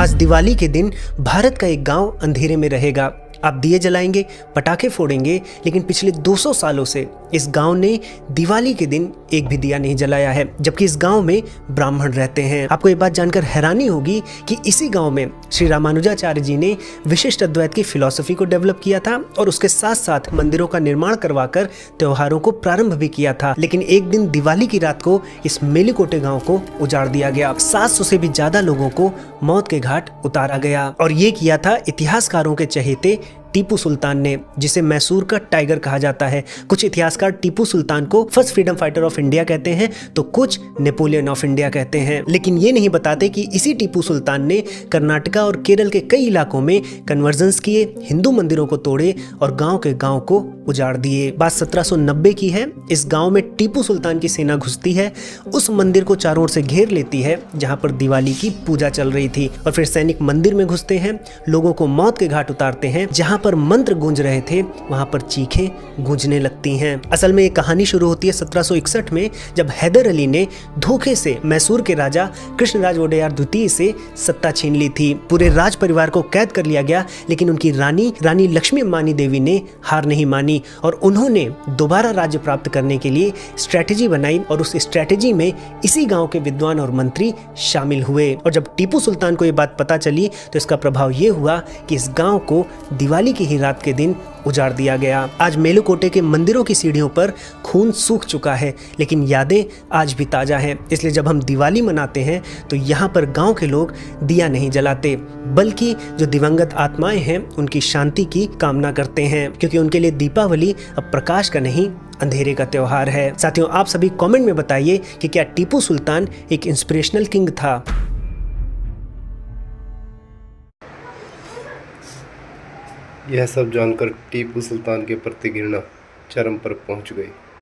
आज दिवाली के दिन भारत का एक गांव अंधेरे में रहेगा। आप दिए जलाएंगे, पटाखे फोड़ेंगे, लेकिन पिछले 200 सालों से इस गांव ने दिवाली के दिन एक भी दिया नहीं जलाया है, जबकि इस गांव में ब्राह्मण रहते हैं। आपको ये बात जानकर हैरानी होगी कि इसी गांव में श्री रामानुजाचार्य जी ने विशिष्ट अद्वैत की फिलॉसफी को डेवलप किया था और उसके साथ साथ मंदिरों का निर्माण करवाकर त्योहारों को प्रारंभ भी किया था। लेकिन एक दिन दिवाली की रात को इस मेलुकोटे गाँव को उजाड़ दिया गया। 700 से भी ज्यादा लोगों को मौत के घाट उतारा गया और ये किया था इतिहासकारों के चहेते टीपू सुल्तान ने, जिसे मैसूर का टाइगर कहा जाता है। कुछ इतिहासकार टीपू सुल्तान को first freedom fighter of India कहते हैं तो कुछ नेपोलियन ऑफ इंडिया कहते हैं, लेकिन ये नहीं बताते कि इसी टीपू सुल्तान ने कर्नाटका और केरल के कई इलाकों में कन्वर्जन्स किए, हिंदू मंदिरों को तोड़े और गांव के गांव को उजाड़ दिए। बात 1790 की है। इस गांव में टीपू सुल्तान की सेना घुसती है, उस मंदिर को चारों ओर से घेर लेती है जहां पर दिवाली की पूजा चल रही थी, और फिर सैनिक मंदिर में घुसते हैं, लोगों को मौत के घाट उतारते हैं। जहां पर मंत्र गूंज रहे थे वहां पर चीखें गूंजने लगती हैं। असल में ये कहानी शुरू होती है 1761 में, जब हैदर अली ने धोखे से मैसूर के राजा कृष्णराज वोडेयार द्वितीय से सत्ता छीन ली थी। पूरे राज परिवार को कैद कर लिया गया, लेकिन उनकी रानी लक्ष्मी अम्मानी देवी ने हार नहीं मानी और उन्होंने दोबारा राज्य प्राप्त करने के लिए स्ट्रेटेजी बनाई और उस स्ट्रेटेजी में इसी गांव के विद्वान और मंत्री शामिल हुए। और जब टीपू सुल्तान को ये बात पता चली तो इसका प्रभाव ये हुआ कि इस गांव को दिवाली की ही रात के दिन उजाड़ दिया गया। आज मेलुकोटे के मंदिरों की सीढ़ियों पर खून सूख चुका है, लेकिन यादें आज भी ताजा हैं। इसलिए जब हम दिवाली मनाते हैं तो यहाँ पर गांव के लोग दिया नहीं जलाते, बल्कि जो दिवंगत आत्माएं हैं उनकी शांति की कामना करते हैं, क्योंकि उनके लिए दीपावली अब प्रकाश का नहीं अंधेरे का त्योहार है। साथियों, आप सभी कमेंट में बताइए कि क्या टीपू सुल्तान एक इंस्पिरेशनल किंग था। यह सब जानकर टीपू सुल्तान के प्रति घृणा चरम पर पहुंच गई।